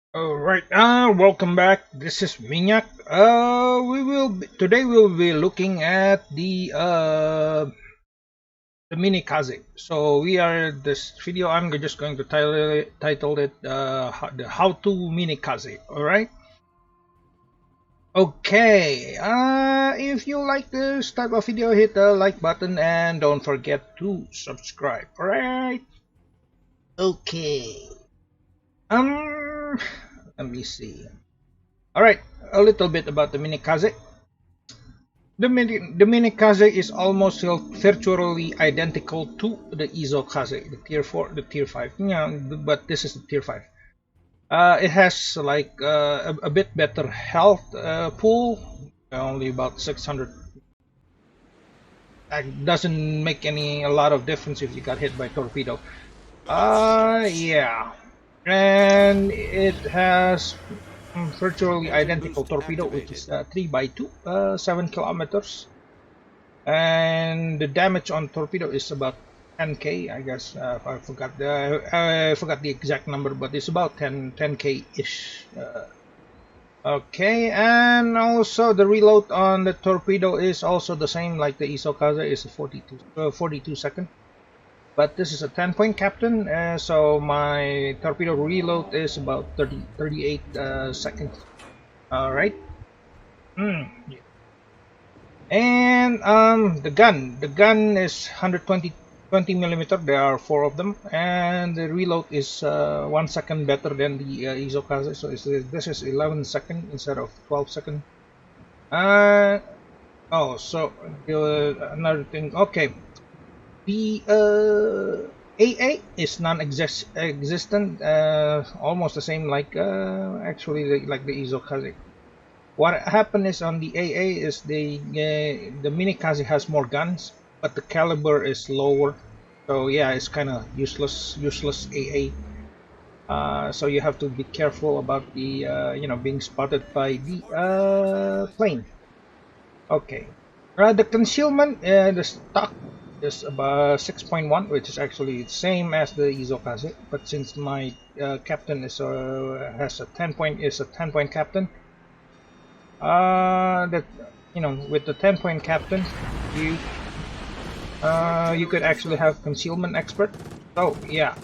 Alright, welcome back. This is Minyak. Today we'll be looking at the Minekaze. So this video. I'm just going to title it the How to Minekaze. Alright. Okay. If you like this type of video, hit the like button and don't forget to subscribe. Alright. Okay. Um. Let me see. Alright, a little bit about the Minekaze. The Minekaze is almost virtually identical to the Izokaze, the tier 4, the tier 5. Yeah, but this is the tier 5. It has like a bit better health pool, only about 600. That doesn't make a lot of difference if you got hit by torpedo. Yeah. And it has virtually identical torpedo, which is 3x2, 7 kilometers, and the damage on torpedo is about 10k, I guess. I forgot the exact number, but it's about 10k ish. Okay, and also the reload on the torpedo is also the same like the Isokaze, is 42 second. But this is a 10-point captain, so my torpedo reload is about 38 seconds. Alright. Yeah. And the gun is 120 millimeter. There are 4 of them, and the reload is 1 second better than the Izokaze. So this is 11 second instead of 12 second. Oh, so another thing. Okay. The AA is non-existent, almost the same like actually like the Izokaze. What happened is on the AA is the Minekaze has more guns, but the caliber is lower. So yeah, it's kind of useless AA. So you have to be careful about the being spotted by the plane. Okay, the concealment, the stock is about 6.1, which is actually the same as the Izokaze, but since my captain is has a 10-point captain, that with the 10-point captain, you could actually have concealment expert. So yeah,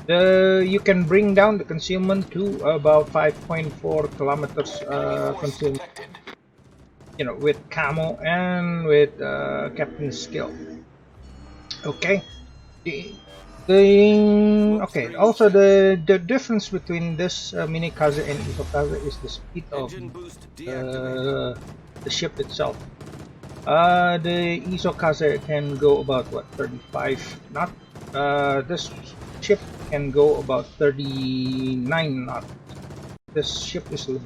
you can bring down the concealment to about 5.4 kilometers concealment. With camo and with captain skill. Okay. Okay. Also, the difference between this Minekaze and Isokaze is the speed of the ship itself. The Isokaze can go about what, 35 knot. This ship can go about 39 knot. This ship is a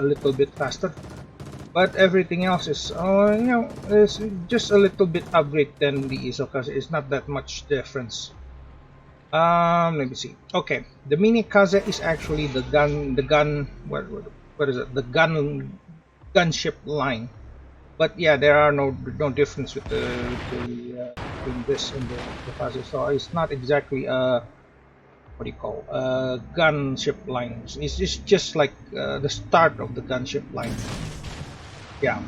little bit faster. But everything else is, is just a little bit upgrade than the Isokaze. It's not that much difference. Let me see. Okay, the Minekaze is actually the gun. What is it? The gunship line. But yeah, there are no difference with between this and the Kaze. So it's not exactly what do you call gunship line. It's just like the start of the gunship line. Yeah.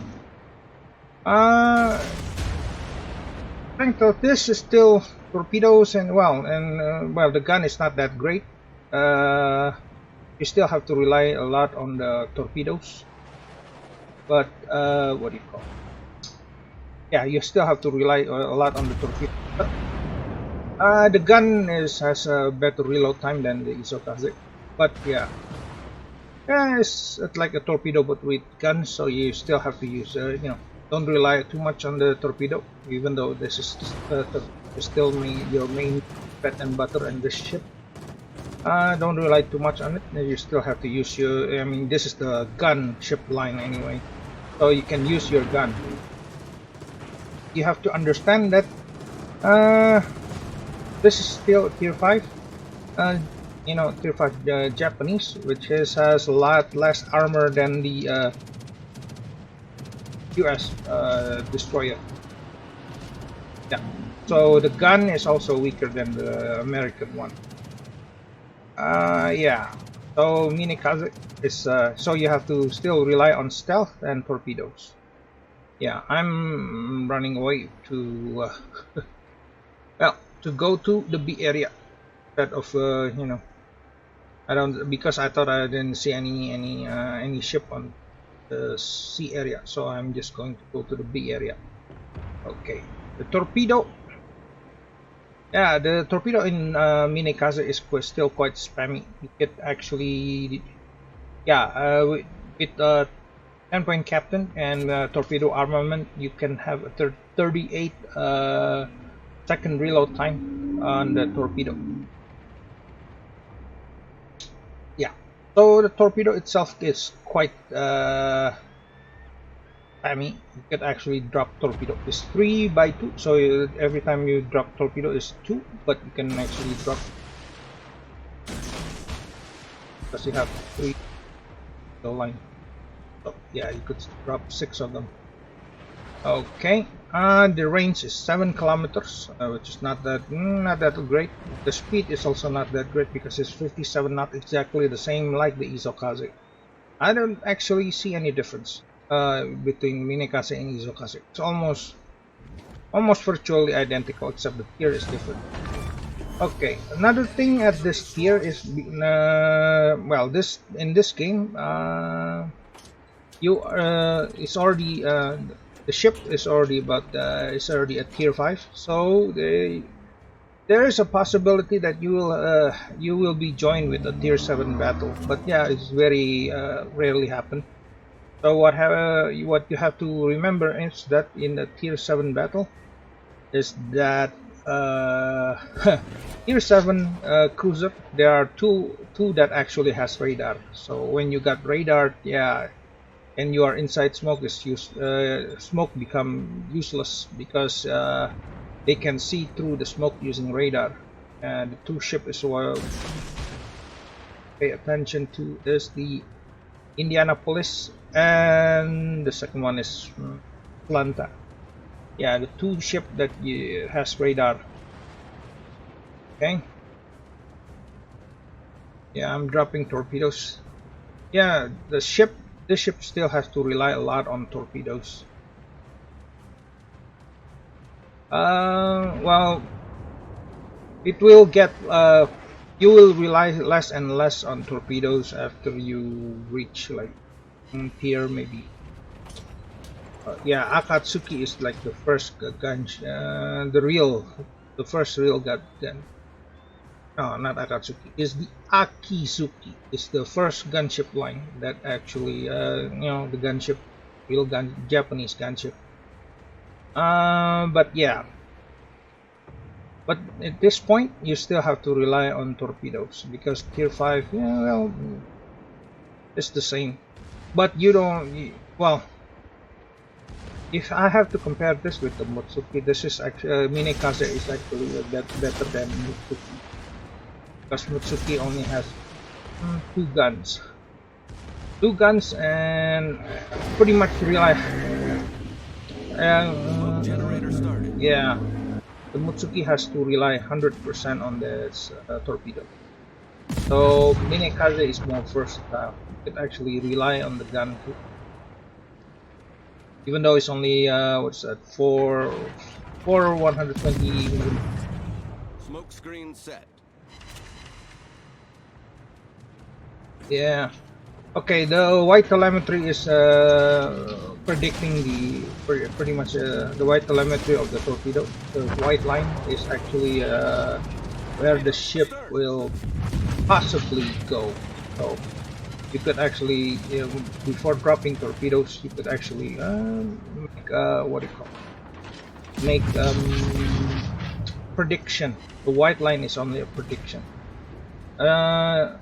Strength of this is still torpedoes and well, the gun is not that great. You still have to rely a lot on the torpedoes. But what do you call it? Yeah, you still have to rely a lot on the torpedoes. The gun has a better reload time than the Isokaze. But yeah. Yeah, it's like a torpedo but with guns, so you still have to use, don't rely too much on the torpedo, even though this is still your main bread and butter in this ship. Don't rely too much on it. You still have to use this is the gun ship line anyway, so you can use your gun. You have to understand that this is still tier 5. Tier 5 Japanese, which has a lot less armor than the US destroyer. Yeah, so the gun is also weaker than the American one. Yeah. So Minekaze is so you have to still rely on stealth and torpedoes. Yeah, I'm running away to well, to go to the B area instead of you know, I don't, because I thought I didn't see any ship on the C area, so I'm just going to go to the B area. Okay, the torpedo. Yeah, the torpedo in Minekaze is still quite spammy. You could actually, yeah, with 10-point captain and torpedo armament, you can have a 38 second reload time on the torpedo. Yeah, so the torpedo itself is quite spammy. You could actually drop torpedo. It's 3 by 2, so every time you drop torpedo is 2, but you can actually drop because you have 3 the line. So yeah, you could drop 6 of them. Okay, the range is 7 kilometers, which is not that great. The speed is also not that great because it's 57, not exactly the same like the Isokaze. I don't actually see any difference between Minekaze and Isokaze. It's almost virtually identical, except the tier is different. Okay, another thing at this tier is well, this in this game you it's already the ship is already it's already at tier 5, so there is a possibility that you will be joined with a tier 7 battle, but yeah, it's very rarely happen. So what you have to remember is that in the tier 7 battle is that tier 7 cruiser, there are two that actually has radar. So when you got radar, yeah, and you are inside smoke, smoke become useless because they can see through the smoke using radar. And the two ship is well pay attention to is the Indianapolis, and the second one is Atlanta. Yeah, the two ship that has radar. Okay. Yeah, I'm dropping torpedoes. Yeah, this ship still has to rely a lot on torpedoes. Well, it will get you will rely less and less on torpedoes after you reach like tier maybe. Yeah, Akatsuki is like the first gun, the first real gun. No, not Akatsuki. Is the Akizuki. It's the first gunship line that actually, you know, the gunship, real Japanese gunship. But yeah. But at this point, you still have to rely on torpedoes because tier 5, yeah, well, it's the same. But you don't, well, if I have to compare this with the Mutsuki, this is actually, Minekaze is actually better than Mutsuki. Because Mutsuki only has two guns and pretty much rely yeah, the Mutsuki has to rely 100% on this torpedo. So Minekaze is more versatile. You can actually rely on the gun too. Even though it's only what's that, 120 smoke screen set. Yeah. Okay, the white telemetry is predicting pretty much the white telemetry of the torpedo. The white line is actually where the ship will possibly go. So you could actually, you know, before dropping torpedoes, you could actually make what do you call it? Make prediction. The white line is only a prediction. Okay.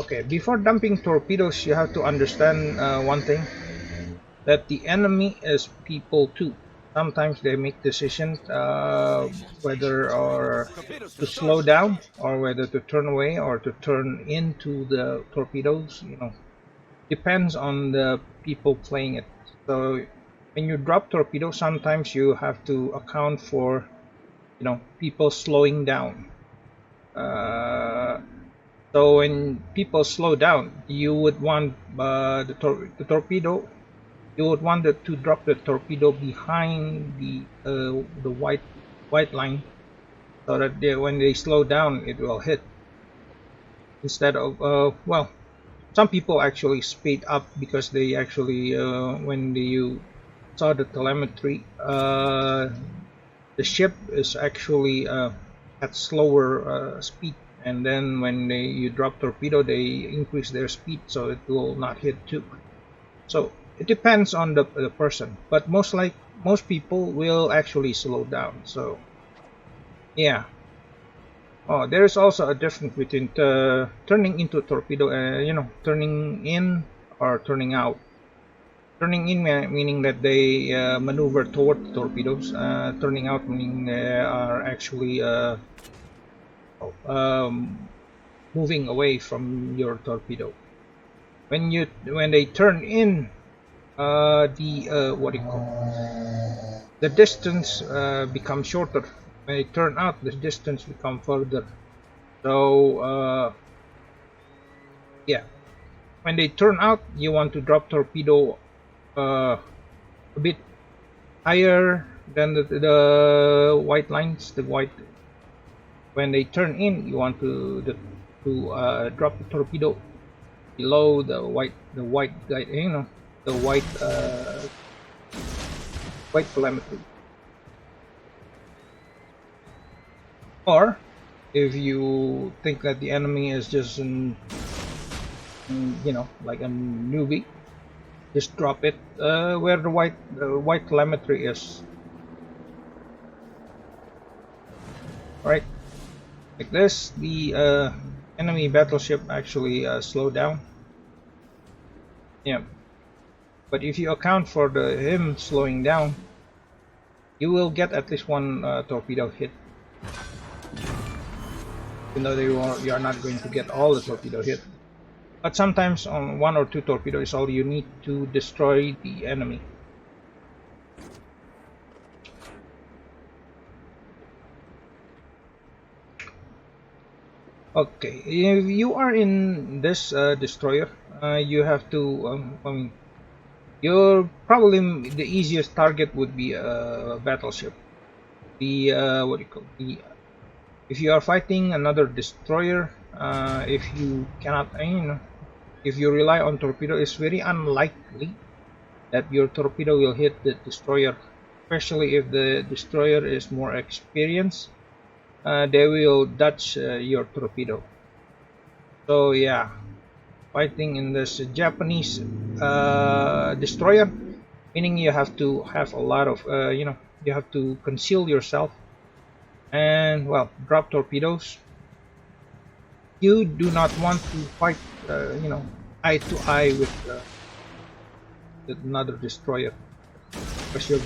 Okay, before dumping torpedoes, you have to understand one thing, that the enemy is people too. Sometimes they make decisions whether or to slow down, or whether to turn away, or to turn into the torpedoes. You know, depends on the people playing it. So when you drop torpedoes, sometimes you have to account for, you know, people slowing down. Uh, so when people slow down, you would want the torpedo. You would want to drop the torpedo behind the white line, so that when they slow down, it will hit instead of well. Some people actually speed up because they actually when you saw the telemetry, the ship is actually at slower speed, and then when you drop torpedo, they increase their speed so it will not hit too. So it depends on the person, but most people will actually slow down. So yeah. Oh, there is also a difference between turning into a torpedo, turning in or turning out. Turning in meaning that they maneuver toward the torpedoes. Turning out meaning they are actually um, moving away from your torpedo. When they turn in, the what do you call the distance becomes shorter. When they turn out, the distance becomes further. So yeah, when they turn out, you want to drop torpedo a bit higher than the white lines. The white when they turn in, you want to drop the torpedo below the white guide. The white telemetry. Or if you think that the enemy is just like a newbie, just drop it where the white telemetry is. Right, like this, the enemy battleship actually slow down. Yeah, but if you account for him slowing down, you will get at least one torpedo hit. Even though you are not going to get all the torpedo hit, but sometimes on one or two torpedoes is all you need to destroy the enemy. Okay, if you are in this destroyer, you have to. I mean, you're probably the easiest target would be a battleship. The what do you call the if you are fighting another destroyer, if you cannot, if you rely on torpedo, it's very unlikely that your torpedo will hit the destroyer, especially if the destroyer is more experienced. They will dodge your torpedo. So yeah, fighting in this Japanese destroyer, meaning you have to have a lot of, you have to conceal yourself and, well, drop torpedoes. You do not want to fight, eye to eye with another destroyer, because you're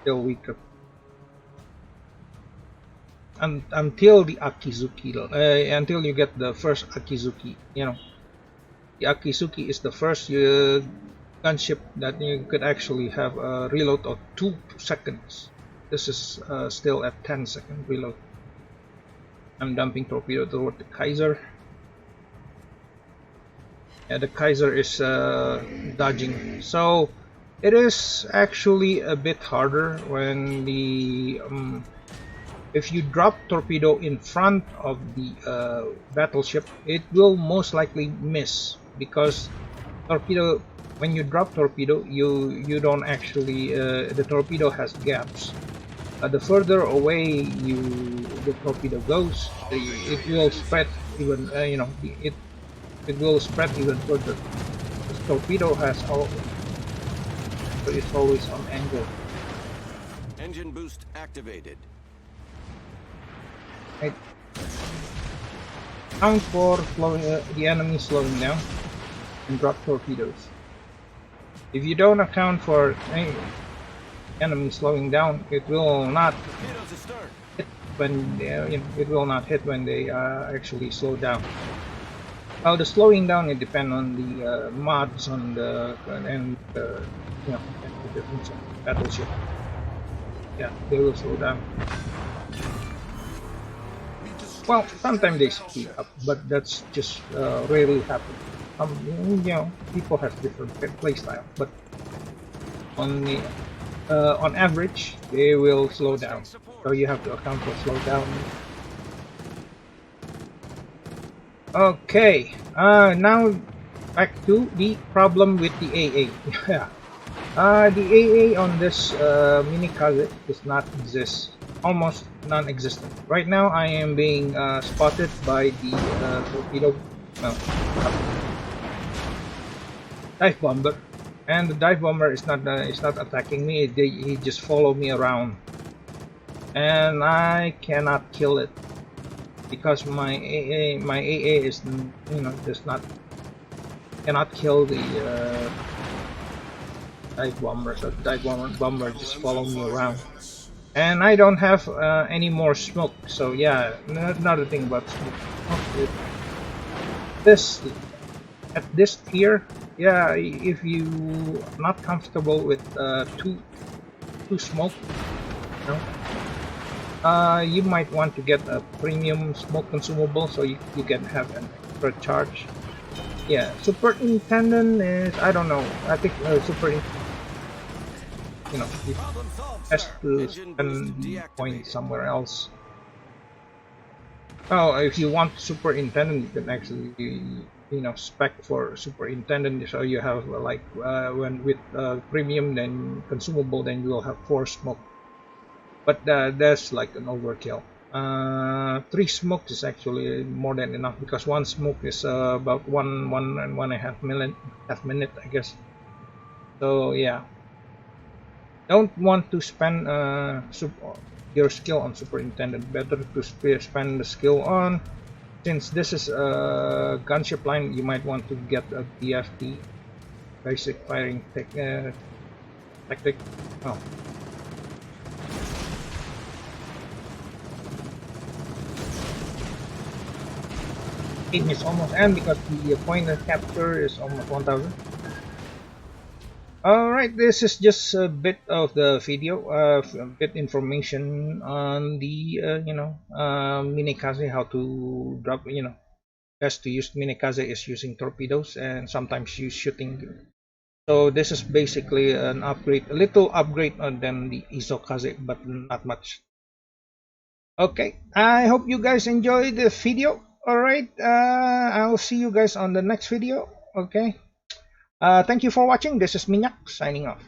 still weaker. Until the Akizuki, until you get the first Akizuki, the Akizuki is the first gunship that you could actually have a reload of 2 seconds. This is still at 10-second reload. I'm dumping torpedo toward the Kaiser. Yeah, the Kaiser is dodging. So it is actually a bit harder when the if you drop torpedo in front of the battleship, it will most likely miss, because torpedo, when you drop torpedo, you don't actually the torpedo has gaps. The further away the torpedo goes, it will spread even it will spread even further. The torpedo has so it's always on angle. Engine boost activated. Right. Count for the enemy slowing down and drop torpedoes. If you don't account for any enemy slowing down, it will not hit when it will not hit when they actually slow down. Now the slowing down, it depends on the mods on the and the different battleship. Yeah, they will slow down. Well, sometimes they speed up, but that's just rarely happen. People have different play style, but on the on average, they will slow down. So you have to account for slow down. Okay, now back to the problem with the AA. Yeah, the AA on this Minekaze does not exist, almost non-existent. Right now, I am being spotted by the torpedo, no, dive bomber, and the dive bomber is not attacking me. He just follow me around, and I cannot kill it because my AA is does not cannot kill the dive bomber. So the bomber just follow me around, and I don't have any more smoke. So yeah, another thing about smoke. This at this tier, yeah, if you not comfortable with two smoke, you know, you might want to get a premium smoke consumable so you can have an extra charge. Yeah, superintendent is, I don't know. I think it has to spend the point somewhere else. Oh, if you want superintendent, you can actually spec for superintendent. So you have like when with premium then consumable, then you will have 4 smoke. But that's like an overkill. 3 smokes is actually more than enough because 1 smoke is about one and 1.5 minute, I guess. So yeah, don't want to spend your skill on superintendent. Better to spend the skill on, since this is a gunship line, you might want to get a BFT, basic firing tactic. Oh. Game is almost end because the point of capture is almost 1000. Alright, this is just a bit of the video, a bit information on the Minekaze, how to drop, best to use Minekaze is using torpedoes and sometimes use shooting. So this is basically an upgrade, a little upgrade on than the Isokaze, but not much. Okay, I hope you guys enjoyed the video. Alright, I'll see you guys on the next video. Okay, thank you for watching. This is Minyak signing off.